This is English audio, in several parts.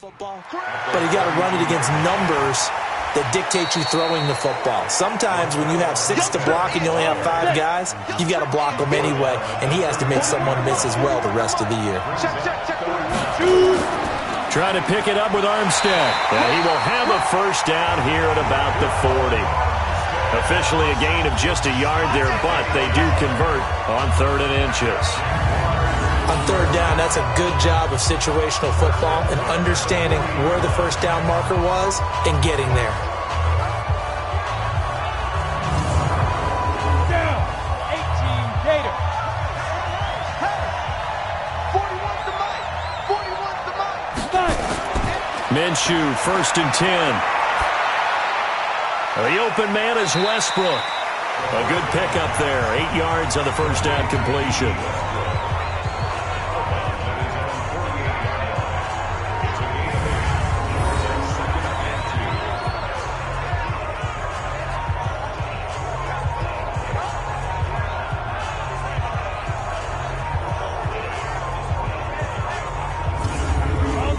football, but you got to run it against numbers that dictate you throwing the football. Sometimes when you have 6 to block and you only have 5 guys, you've got to block them anyway, and he has to make someone miss as well the rest of the year. Trying to pick it up with Armstead. And he will have a first down here at about the 40. Officially a gain of just a yard there, but they do convert on 3rd and inches. On 3rd down, that's a good job of situational football and understanding where the first down marker was and getting there. Down, 18 Gator. Hey, 41's the mic. 41's the mic. Minshew, 1st and 10. The open man is Westbrook. A good pickup there. 8 yards on the first down completion.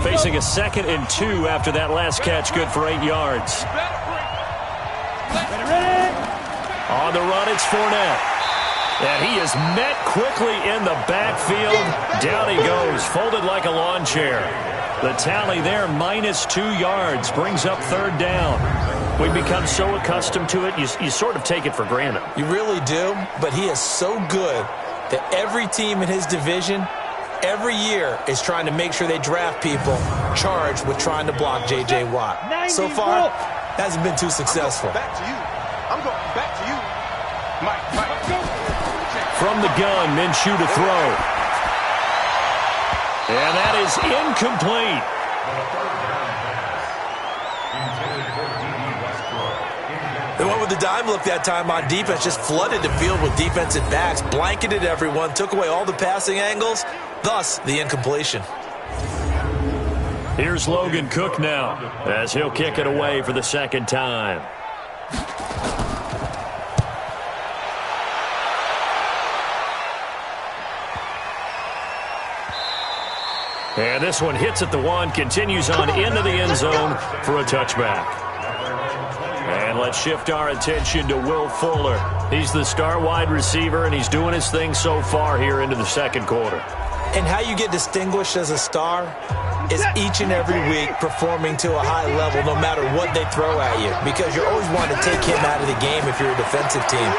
Facing a 2nd and 2 after that last catch, good for 8 yards. On the run, it's Fournette. And he is met quickly in the backfield. Down he goes, folded like a lawn chair. The tally there, -2 yards, brings up 3rd down. We've become so accustomed to it, you sort of take it for granted. You really do, but he is so good that every team in his division every year is trying to make sure they draft people charged with trying to block J.J. Watt. So far, hasn't been too successful. Back to you. I'm going back to you. Mike. From the gun, Minshew to throw. And that is incomplete. They went with the dime look that time on defense, just flooded the field with defensive backs, blanketed everyone, took away all the passing angles, thus the incompletion. Here's Logan Cook now, as he'll kick it away for the 2nd time. And this one hits at the 1, continues on into the end zone for a touchback. And let's shift our attention to Will Fuller. He's the star wide receiver, and he's doing his thing so far here into the 2nd quarter. And how you get distinguished as a star is each and every week performing to a high level no matter what they throw at you, because you're always wanting to take him out of the game if you're a defensive team.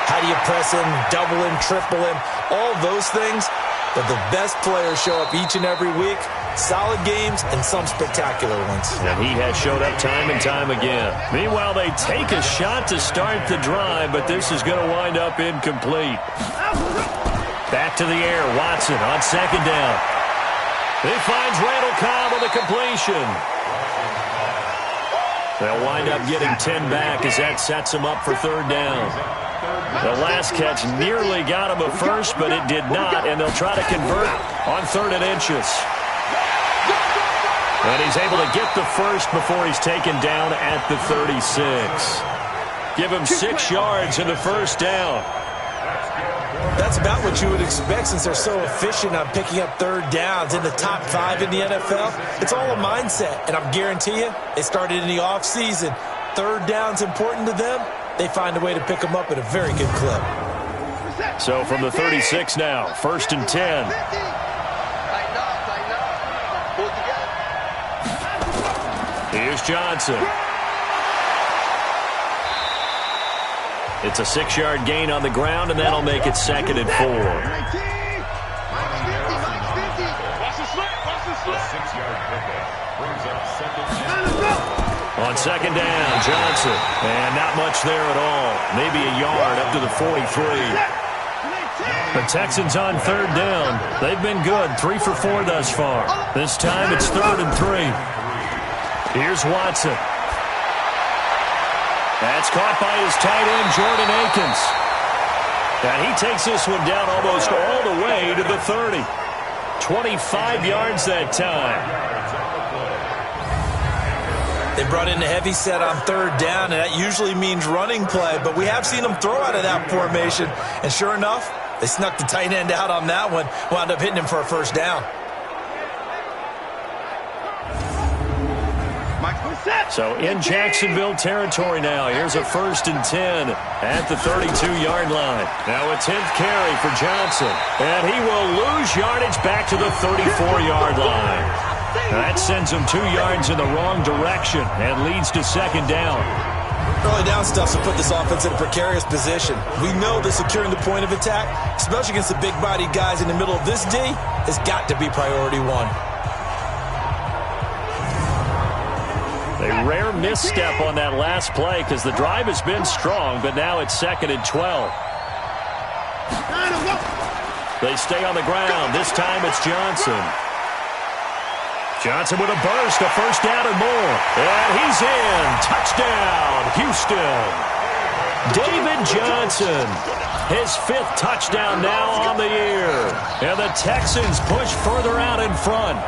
How do you press him, double him, triple him, all those things? But the best players show up each and every week, solid games and some spectacular ones. And he has showed up time and time again. Meanwhile, they take a shot to start the drive, but this is going to wind up incomplete. Back to the air, Watson on 2nd down. He finds Randall Cobb on the completion. They'll wind up getting 10 back as that sets them up for 3rd down. The last catch nearly got him a first, but it did not, and they'll try to convert on 3rd and inches. And he's able to get the first before he's taken down at the 36. Give him 6 yards in the first down. That's about what you would expect since they're so efficient on picking up 3rd downs in the top 5 in the NFL. It's all a mindset, and I guarantee you, it started in the offseason. 3rd down's important to them. They find a way to pick them up at a very good clip. So from the 36 now, 1st and 10. Here's Johnson. It's a 6-yard gain on the ground, and that'll make it 2nd and 4. On 2nd down, Johnson. And not much there at all. Maybe a yard up to the 43. The Texans on 3rd down. They've been good, 3 for 4 thus far. This time it's 3rd and 3. Here's Watson. That's caught by his tight end, Jordan Akins. And he takes this one down almost all the way to the 30. 25 yards that time. They brought in a heavy set on 3rd down, and that usually means running play, but we have seen them throw out of that formation. And sure enough, they snuck the tight end out on that one, wound up hitting him for a first down. So in Jacksonville territory now. Here's a 1st and 10 at the 32-yard line. Now a 10th carry for Johnson. And he will lose yardage back to the 34-yard line. That sends him 2 yards in the wrong direction and leads to 2nd down. Early down stuff to put this offense in a precarious position. We know that securing the point of attack, especially against the big-bodied guys in the middle of this D, has got to be priority one. A rare misstep on that last play because the drive has been strong, but now it's 2nd and 12. They stay on the ground. This time it's Johnson. Johnson with a burst, a 1st down and more. And he's in. Touchdown, Houston. David Johnson, his 5th touchdown now on the year. And the Texans push further out in front.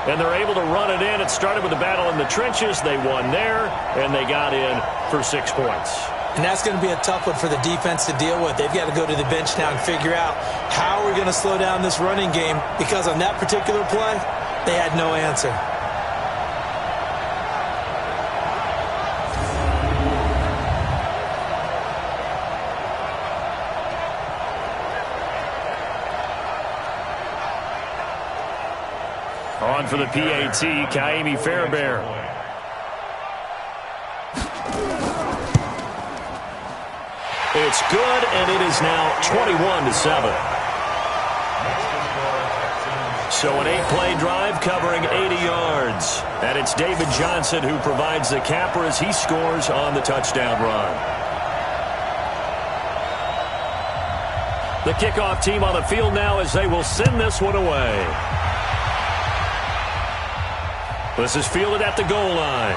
And they're able to run it in. It started with a battle in the trenches. They won there, and they got in for 6 points. And that's going to be a tough one for the defense to deal with. They've got to go to the bench now and figure out how we're going to slow down this running game, because on that particular play, they had no answer. On for the PAT, Kaimi Fairbairn. It's good, and it is now 21-7. So an 8-play drive covering 80 yards. And it's David Johnson who provides the capper as he scores on the touchdown run. The kickoff team on the field now as they will send this one away. This is fielded at the goal line.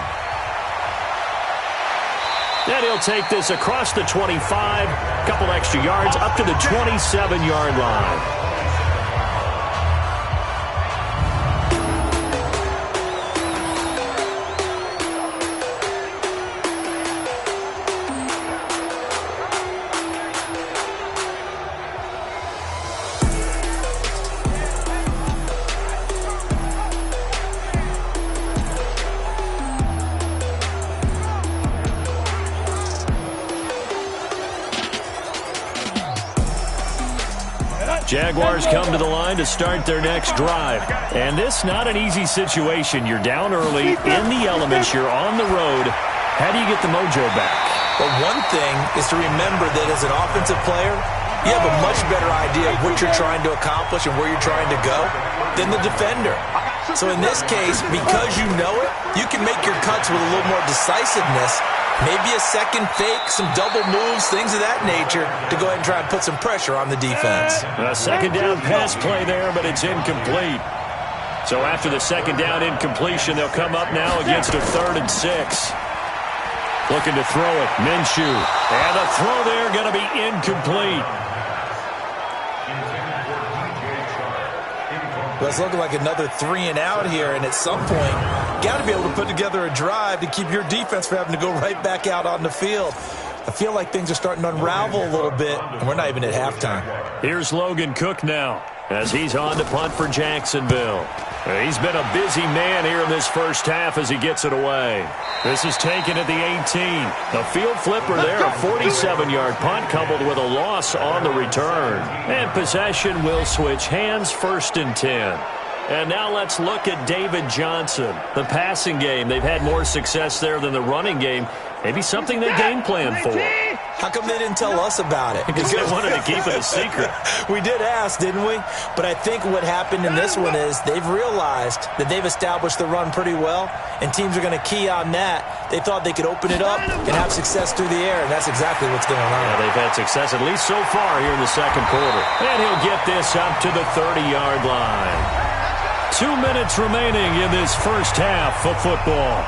And he'll take this across the 25, couple extra yards up to the 27-yard line. Jaguars come to the line to start their next drive. And this not an easy situation. You're down early, in the elements, you're on the road. How do you get the mojo back? Well, one thing is to remember that as an offensive player, you have a much better idea of what you're trying to accomplish and where you're trying to go than the defender. So in this case, because you know it, you can make your cuts with a little more decisiveness. Maybe a second fake, some double moves, things of that nature to go ahead and try and put some pressure on the defense. A 2nd down pass play there, but it's incomplete. So after the 2nd down incompletion, they'll come up now against a 3rd and 6. Looking to throw it, Minshew. And the throw there going to be incomplete. Well, it's looking like another 3 and out here, and at some point, got to be able to put together a drive to keep your defense from having to go right back out on the field. I feel like things are starting to unravel a little bit, and we're not even at halftime. Here's Logan Cook now as he's on to punt for Jacksonville. He's been a busy man here in this first half as he gets it away. This is taken at the 18. The field flipper there, a 47-yard punt coupled with a loss on the return. And possession will switch hands, 1st and 10. And now let's look at David Johnson. The passing game, they've had more success there than the running game. Maybe something they game plan for. How come they didn't tell us about it? Because they wanted to keep it a secret. We did ask, didn't we? But I think what happened in this one is they've realized that they've established the run pretty well, and teams are going to key on that. They thought they could open it up and have success through the air, and that's exactly what's going on. Yeah, they've had success at least so far here in the 2nd quarter. And he'll get this up to the 30-yard line. 2 minutes remaining in this first half of football.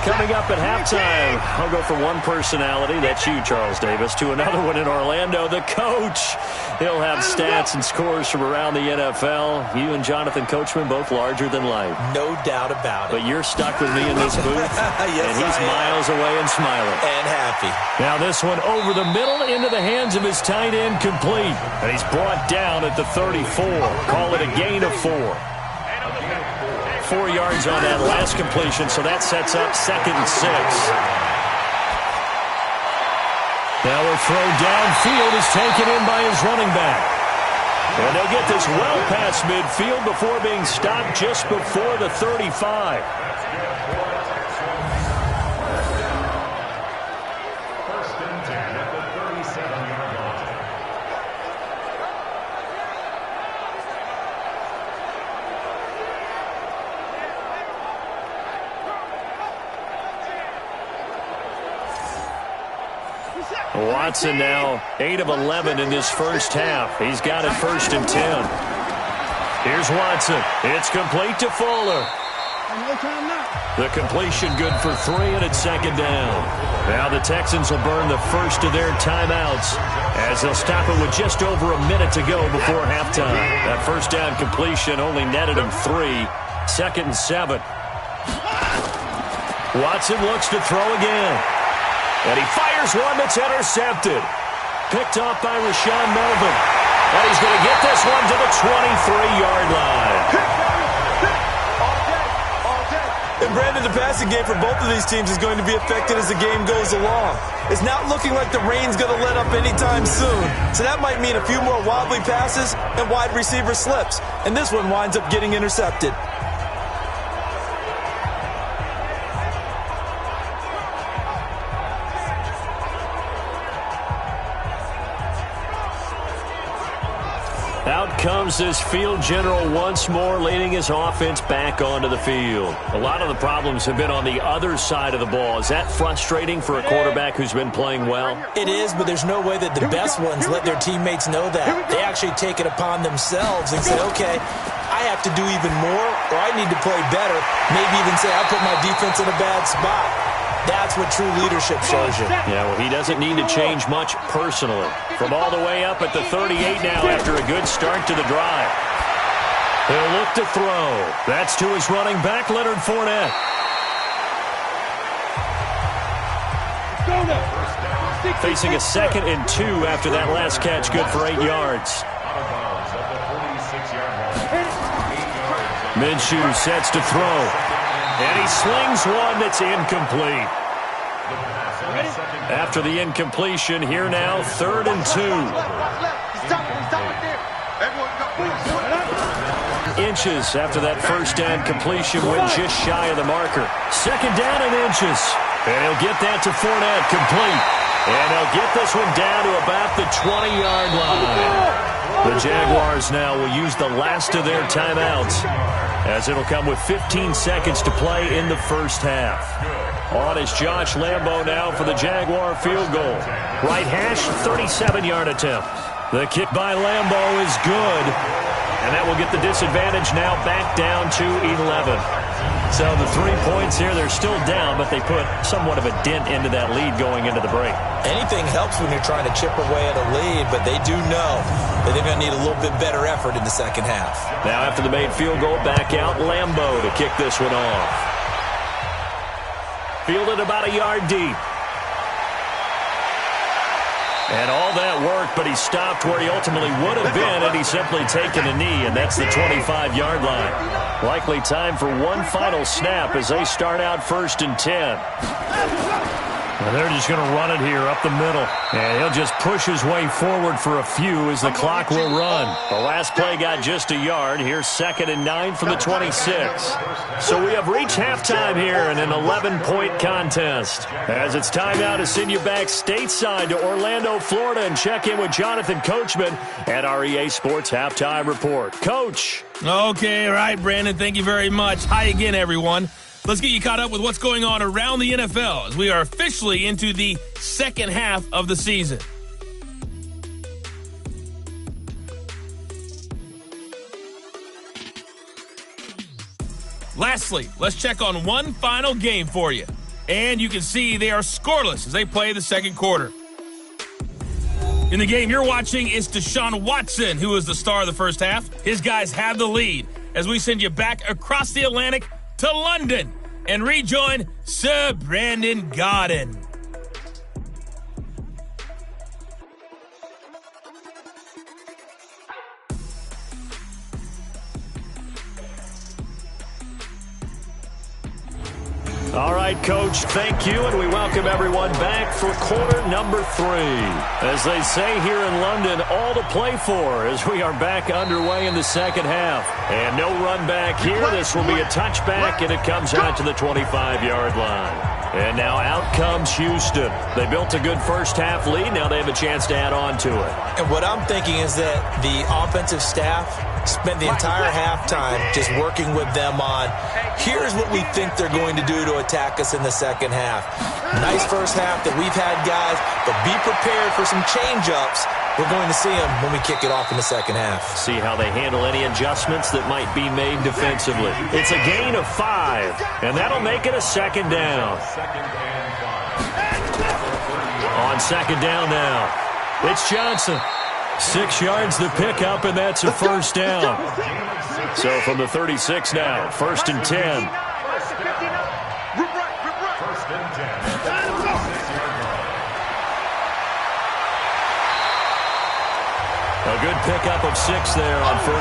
Coming up at halftime, I'll go from one personality, that's you, Charles Davis, to another one in Orlando, the coach. He'll have stats and scores from around the NFL. You and Jonathan Coachman, both larger than life. No doubt about it. But you're stuck with me in this booth, yes, and he's miles away and smiling. And happy. Now this one over the middle into the hands of his tight end, complete. And he's brought down at the 34. Call it a gain of 4. 4 yards on that last completion, so that sets up 2nd and 6. Now a throw downfield is taken in by his running back. And they'll get this well past midfield before being stopped just before the 35. Watson now 8 of 11 in this first half. He's got it 1st and 10. Here's Watson. It's complete to Fuller. The completion good for 3, and it's 2nd down. Now the Texans will burn the first of their timeouts as they'll stop it with just over a minute to go before halftime. That first down completion only netted him 3. 2nd and 7. Watson looks to throw again. And he fires one that's intercepted. Picked off by Rashaan Melvin. And he's going to get this one to the 23-yard line. And Brandon, the passing game for both of these teams is going to be affected as the game goes along. It's not looking like the rain's going to let up anytime soon. So that might mean a few more wobbly passes and wide receiver slips. And this one winds up getting intercepted. Out comes this field general once more, leading his offense back onto the field. A lot of the problems have been on the other side of the ball. Is that frustrating for a quarterback who's been playing well? It is, but there's no way that the best ones let their teammates know that. They actually take it upon themselves and say, okay, I have to do even more, or I need to play better. Maybe even say I put my defense in a bad spot. That's what true leadership shows you. Yeah, well, he doesn't need to change much personally. From all the way up at the 38 now after a good start to the drive. He'll look to throw. That's to his running back, Leonard Fournette. Facing a 2nd and 2 after that last catch, good for 8 yards. Minshew sets to throw. And he slings one that's incomplete. After the incompletion, here now, 3rd and 2. Inches after that first down completion went just shy of the marker. 2nd down and inches. And he'll get that to Fournette, complete. And he'll get this one down to about the 20-yard line. The Jaguars now will use the last of their timeouts, as it'll come with 15 seconds to play in the first half. On is Josh Lambo now for the Jaguar field goal. Right hash, 37-yard attempt. The kick by Lambo is good, and that will get the disadvantage now back down to 11. So the 3 points here, they're still down, but they put somewhat of a dent into that lead going into the break. Anything helps when you're trying to chip away at a lead, but they do know that they're going to need a little bit better effort in the second half. Now after the made field goal, back out Lambo to kick this one off. Fielded about a yard deep. And all that work, but he stopped where he ultimately would have been had he simply taken a knee, and that's the 25-yard line. Likely time for one final snap as they start out 1st and 10. And they're just going to run it here up the middle. And he'll just push his way forward for a few as the clock will run. The last play got just a yard. Here's 2nd and 9 from the 26. So we have reached halftime here in an 11-point contest. As it's time now to send you back stateside to Orlando, Florida, and check in with Jonathan Coachman at our EA Sports Halftime Report. Coach. Okay, all right, Brandon, thank you very much. Hi again, everyone. Let's get you caught up with what's going on around the NFL as we are officially into the second half of the season. Lastly, let's check on one final game for you. And you can see they are scoreless as they play the second quarter. In the game you're watching is Deshaun Watson, who is the star of the first half. His guys have the lead as we send you back across the Atlantic to London and rejoin Sir Brandon Gaudin. All right, Coach, thank you, and we welcome everyone back for quarter number 3. As they say here in London, all to play for as we are back underway in the second half. And no run back here. This will be a touchback, and it comes out to the 25-yard line. And now out comes Houston. They built a good first-half lead. Now they have a chance to add on to it. And what I'm thinking is that the offensive staff spent the entire halftime just working with them on, here's what we think they're going to do to attack us in the second half. Nice first half that we've had, guys, but be prepared for some change-ups. We're going to see them when we kick it off in the second half. See how they handle any adjustments that might be made defensively. It's a gain of 5, and that'll make it a second down. On second down now, it's Johnson. 6 yards to pick up, and that's a first down. So from the 36 now, 1st and 10. A good pickup of 6 there on 1st.